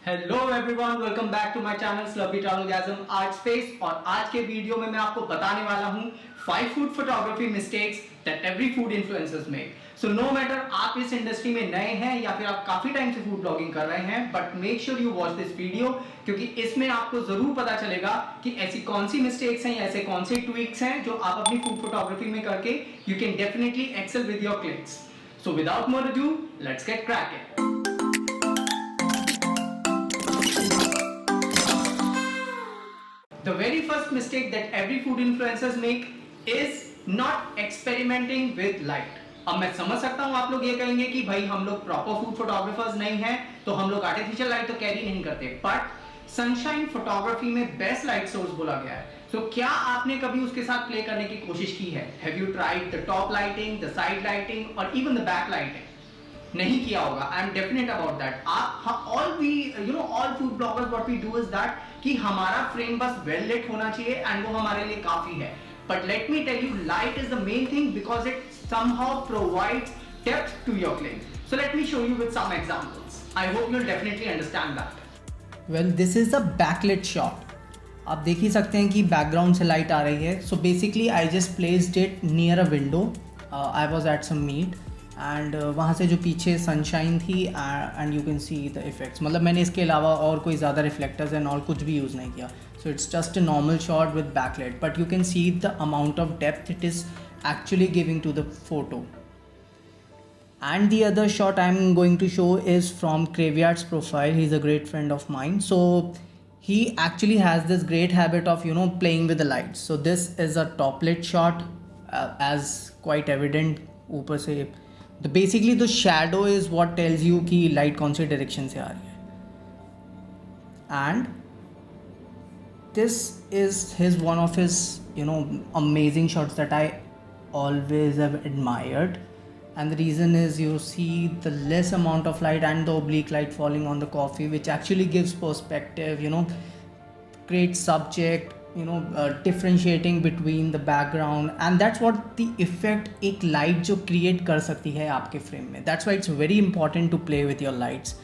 Hello everyone, welcome back to my channel slurpy travelgasm art space. और आज के video में मैं आपको बताने वाला हूँ 5 food photography mistakes that every food influencers make. So no matter आप इस इंडस्ट्री में नए हैं या फिर आप काफी टाइम से फूड ब्लॉगिंग कर रहे हैं, but make sure you watch this video, क्योंकि इसमें आपको जरूर पता चलेगा कि ऐसी कौन सी मिस्टेक्स हैं या ऐसे कौन से ट्विक्स हैं जो आप अपनी फूड फोटोग्राफी में करके you can definitely excel with your clicks. So without more ado, let's get cracking. The very first mistake that every food influencers make is not experimenting with light. अब मैं समझ सकता हूं आप लोग ये कहेंगे कि भाई हम लोग प्रॉपर फूड फोटोग्राफर्स नहीं हैं तो हम लोग आर्टिफिशियल लाइट तो कैरी नहीं करते, बट सनशाइन फोटोग्राफी में बेस्ट लाइट सोर्स बोला गया है। तो क्या आपने कभी उसके साथ प्ले करने की कोशिश की है? Have you tried the top lighting, the side lighting और इवन द बैक लाइटिंग? नहीं किया होगा, I am definite about that. आप all we all food bloggers what we do is that कि हमारा फ्रेम बस वेल लिट होना चाहिए एंड वो हमारे लिए काफी है। But let me tell you, light is the main thing because it somehow provides depth to your clip. So let me show you with some examples. I hope you will definitely understand that. Well this is a backlit shot. आप देख ही सकते हैं कि background से light आ रही है। So basically I just placed it near a window. I was at some meet and वहाँ से जो पीछे सनशाइन थी and you can see the effects. मतलब मैंने इसके अलावा और कोई ज़्यादा रिफ्लेक्टर्स एंड और कुछ भी यूज़ नहीं किया। So it's just a normal shot with backlight, but you can see the amount of depth it is actually giving to the photo. And the other shot I'm going to show is from Graveyard's profile. He's a great friend of mine, so he actually has this great habit of playing with the lights. So this is a top lit shot, as quite evident ऊपर से basically the shadow is what tells you कि light कौन सी direction से आ रही है। And this is one of his amazing shots that I always have admired. And the reason is you see the less amount of light and the oblique light falling on the coffee, which actually gives perspective, creates subject, differentiating between the background, and that's what the effect एक light जो create कर सकती है आपके frame में. That's why it's very important to play with your lights.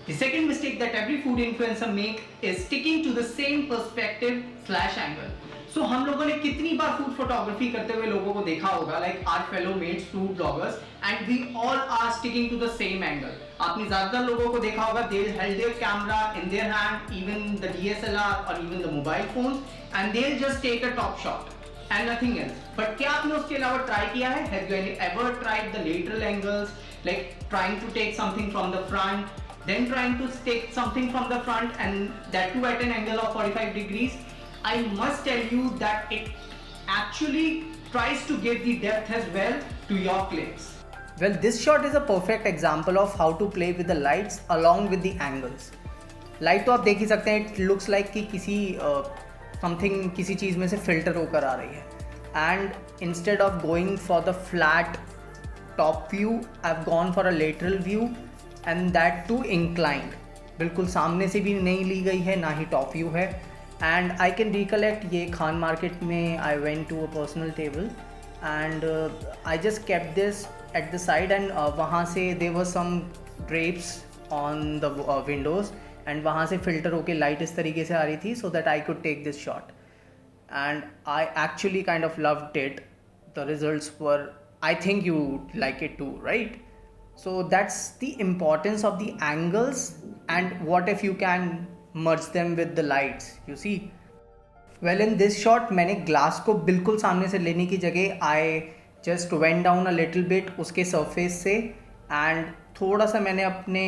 The second mistake that every food influencer make is sticking to the same perspective slash angle. So हम लोगों ने कितनी बार फूड फोटोग्राफी करते हुए लोगों को देखा होगा, like our fellow mates food bloggers, and we all are sticking to the same angle. आपने ज्यादातर लोगों को देखा होगा, they held their camera in their hand, even the DSLR और even the mobile phone, and they just take a top shot and nothing else. But क्या आपने उसके अलावा ट्राई किया है? Have you ever tried the lateral angles, like trying to take something from the front, then trying to take something from the front and that too at an angle of 45 degrees? I must tell you that it actually tries to give the depth as well to your clips. Well, this shot is a perfect example of how to play with the lights along with the angles. Light तो आप देख ही सकते हैं, it looks like कि किसी something किसी चीज़ में से फिल्टर होकर आ रही है। And instead of going for the flat top view, I have gone for a lateral view and that too inclined. बिल्कुल सामने से भी नहीं ली गई है, ना ही टॉप व्यू है। एंड आई कैन रिकलेक्ट, ये खान मार्केट में I went to a personal table and I just kept this at the side and वहाँ से there were some drapes on the windows and वहाँ से फिल्टर होके light इस तरीके से आ रही थी, so that I could take this shot and I actually kind of loved it. The results were, I think you like it too, right? So that's the importance of the angles, and what if you can merge them with the lights, you see. Well, in this shot मैंने glass को बिल्कुल सामने से लेने की जगह I just went down a little bit उसके surface से and थोड़ा सा मैंने अपने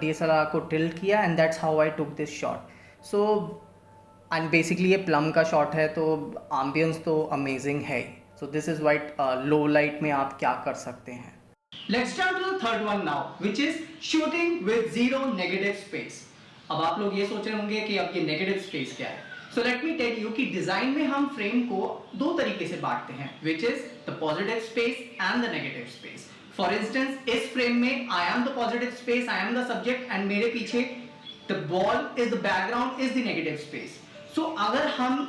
DSLR को tilt किया and that's how I took this shot. So and basically ये plum का shot है तो ambience तो amazing है। So this is why low light में आप क्या कर सकते हैं। Let's jump to the third one now, which is shooting with zero negative space. अब आप लोग ये सोच रहे होंगे कि अब ये negative space क्या है? So let me tell you कि डिजाइन में हम फ्रेम को दो तरीके से बांटते हैं, which is the positive space and the negative space. For instance, इस फ्रेम में I am the positive space, I am the subject, and मेरे पीछे the ball is the background is the negative space. So अगर हम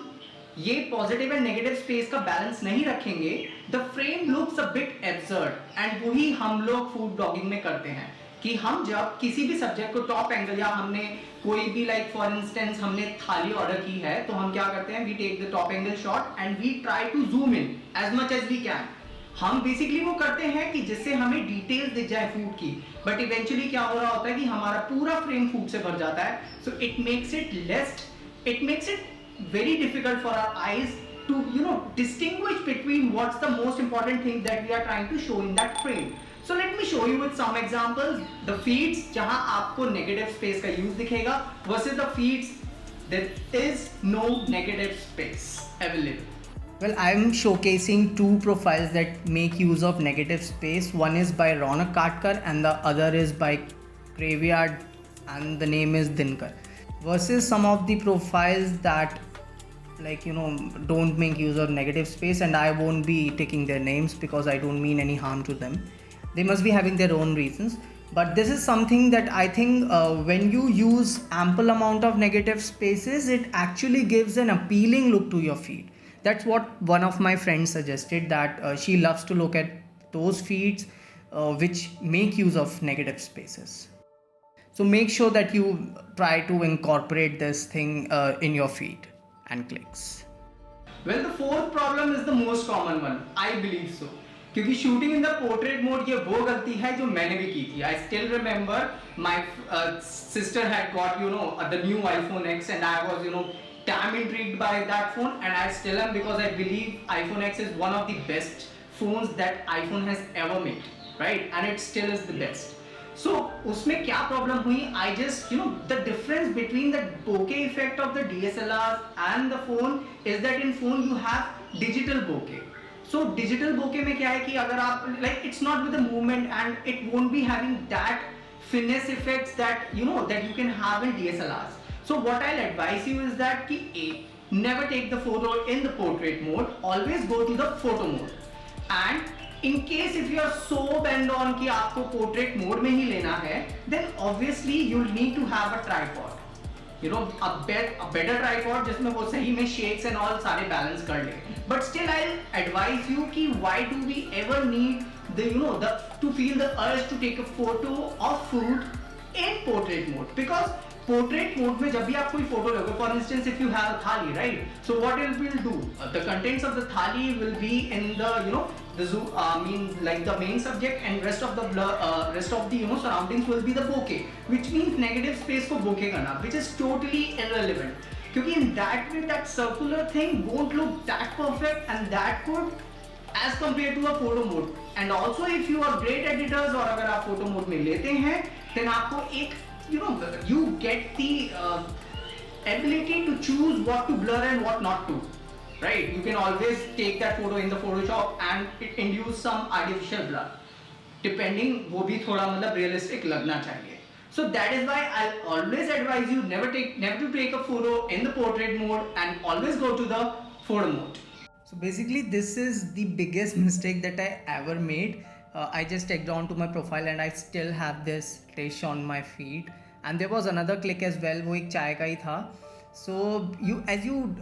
ये positive and negative space का balance नहीं रखेंगे, the frame looks a bit absurd. And वही हम लोग फूड ब्लॉगिंग में करते हैं कि हम जब किसी भी सब्जेक्ट को टॉप एंगल या हमने कोई भी लाइक फॉर इंस्टेंस हमने थाली ऑर्डर की है तो हम क्या करते हैं, we take the top angle shot and we try to zoom in as much as we can. हम बेसिकली वो करते हैं कि जिससे हमें डिटेल्स दिख जाए फूड की, बट इवेंचुअली क्या हो रहा होता है कि हमारा पूरा फ्रेम फूड से भर जाता है। So it makes it very difficult for our eyes to distinguish between what's the most important thing that we are trying to show in that frame. So let me show you with some examples the feeds जहां आपको negative space का use दिखेगा versus the feeds there is no negative space available. Well, I'm showcasing two profiles that make use of negative space. One is by Ronak Katkar and the other is by Graveyard and the name is Dinkar. Versus some of the profiles that don't make use of negative space, and I won't be taking their names because I don't mean any harm to them. They must be having their own reasons. But this is something that I think when you use ample amount of negative spaces, it actually gives an appealing look to your feed. That's what one of my friends suggested, that she loves to look at those feeds which make use of negative spaces. So make sure that you try to incorporate this thing in your feed and clicks. Well, the fourth problem is the most common one, I believe so. क्योंकि shooting in the portrait mode ये वो गलती है जो मैंने भी की थी. I still remember my sister had got the new iPhone X and I was damn intrigued by that phone, and I still am, because I believe iPhone X is one of the best phones that iPhone has ever made, right? And it still is the best. So उसमें क्या problem हुई, I just the difference between the bokeh effect of the DSLR and the phone is that in phone you have digital bokeh. So digital bokeh में क्या है कि अगर आप it's not with the movement and it won't be having that finesse effects that that you can have in DSLRs. So what I'll advise you is that कि never take the photo in the portrait mode, always go to the photo mode. And in case if you are so bent on कि आपको portrait mode में ही लेना है, then obviously you'll need to have a tripod. A better tripod जिसमें वो सही में shakes and all सारे balance कर ले. But still I'll advise you कि why do we ever need to feel the urge to take a photo of food in portrait mode? Because portrait mode में जब भी आप कोई photo लोगे, for instance if you have a thali, right? So what it will do? The contents of the thali will be in the the zoom, the main subject, and rest of the surroundings will be the bokeh, which means negative space को bokeh करना, which is totally irrelevant. क्योंकि in that way that circular thing won't look that perfect and that good as compared to a photo mode. And also if you are great editors और अगर आप photo mode में लेते हैं, then आपको एक you get the ability to choose what to blur and what not to, right? You can always take that photo in the Photoshop and it induce some artificial blur, depending वो भी थोड़ा realistic लगना चाहिए. So that is why I'll always advise you never to take a photo in the portrait mode and always go to the photo mode. So basically this is the biggest mistake that I ever made. I just tagged on to my profile and I still have this dish on my feed, and there was another click as well, वो एक चाय का ही था. So as you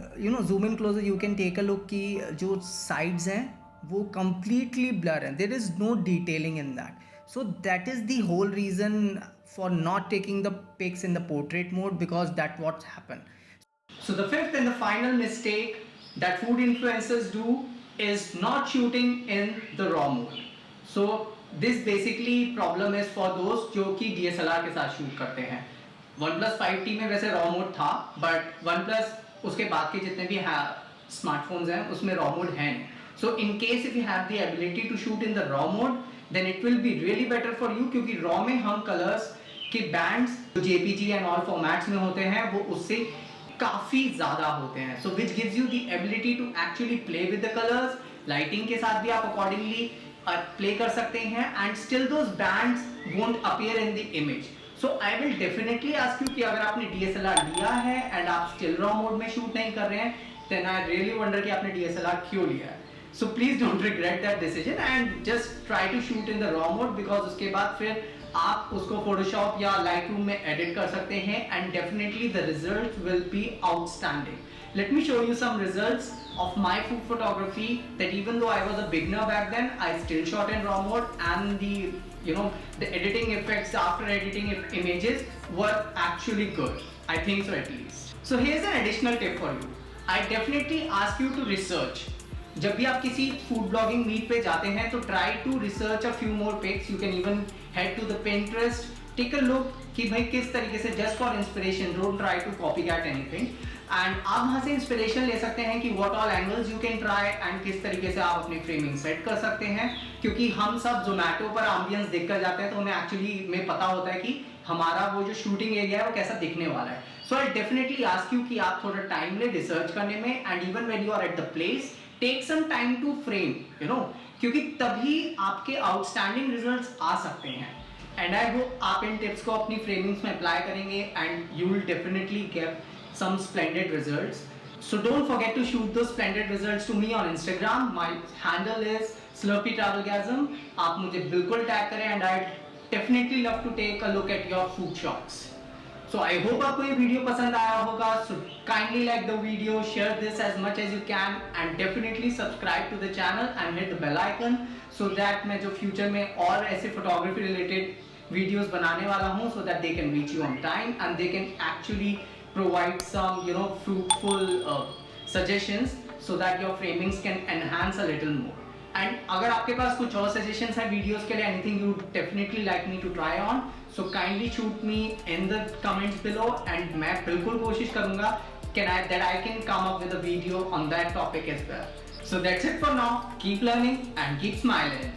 zoom in closer, you can take a look कि जो sides हैं वो completely blur हैं, there is no detailing in that. So that is the whole reason for not taking the pics in the portrait mode, because that's what happened. So the fifth and the final mistake that food influencers do is not shooting in the raw mode. So this basically problem is for those जो कि DSLR के साथ shoot करते हैं. OnePlus 5T में वैसे raw mode था, but OnePlus उसके बाद के जितने भी स्मार्टफोन्स हैं उसमें raw mode है नहीं. So in case if you have the ability to shoot in the raw mode, then it will be really better for you, क्योंकि raw में हम colors के bands जो JPG and all formats में होते हैं वो उससे काफ़ी ज़्यादा होते हैं. So which gives you the ability to actually play with the colors. Lighting के साथ भी आप accordingly play कर सकते हैं, and still those bands won't appear in the image. So I will definitely ask you कि अगर आपने DSLR लिया है and आप still raw mode में shoot नहीं कर रहे हैं, then I really wonder कि आपने DSLR क्यों लिया है. So please don't regret that decision and just try to shoot in the raw mode, because उसके बाद फिर आप उसको Photoshop या Lightroom में edit कर सकते हैं and definitely the results will be outstanding. Let me show you some results of my food photography, that even though I was a beginner back then, I still shot in raw mode, and the editing effects after editing images were actually good. I think so at least. So here's an additional tip for you. I definitely ask you to research. जब भी आप किसी food blogging meet पे जाते हैं तो try to research a few more pics. You can even head to the Pinterest, take a look कि भाई किस तरीके से, just for inspiration, don't try to copycat anything. And आप वहाँ से इंस्पिरेशन ले सकते हैं कि what all angles you can try and किस तरीके से आप अपनी फ्रेमिंग सेट कर सकते हैं. क्योंकि हम सब जोमेटो पर एम्बियंस देखकर जाते हैं तो हमें एक्चुअली में पता होता है कि हमारा वो जो शूटिंग एरिया है वो कैसा दिखने वाला है. So I definitely ask you कि आप थोड़ा टाइम ले रिसर्च करने में, and even when you are at the place take some time to frame, you know, क्योंकि तभी आपके आउटस्टैंडिंग रिजल्ट्स आ सकते हैं. एंड आई होप आप इन टिप्स को अपनी फ्रेमिंग्स में अप्लाई करेंगे and you will definitely get some splendid results. So don't forget to shoot those splendid results to me on Instagram. My handle is Slurpee Travelgasm. आप मुझे बिल्कुल टैग करें and I'd definitely love to take a look at your food shots. So I hope आपको ये video पसंद आया होगा. So kindly like the video, share this as much as you can and definitely subscribe to the channel and hit the bell icon so that मैं जो future में और ऐसे photography related videos बनाने वाला हूँ so that they can reach you on time and they can actually provide some, you know, fruitful suggestions so that your framings can enhance a little more. And अगर आपके पास कुछ और suggestions हैं videos के लिए, anything you definitely like me to try on, so kindly shoot me in the comments below and मैं बिल्कुल कोशिश करूँगा that I can come up with a video on that topic as well. So that's it for now. Keep learning and keep smiling.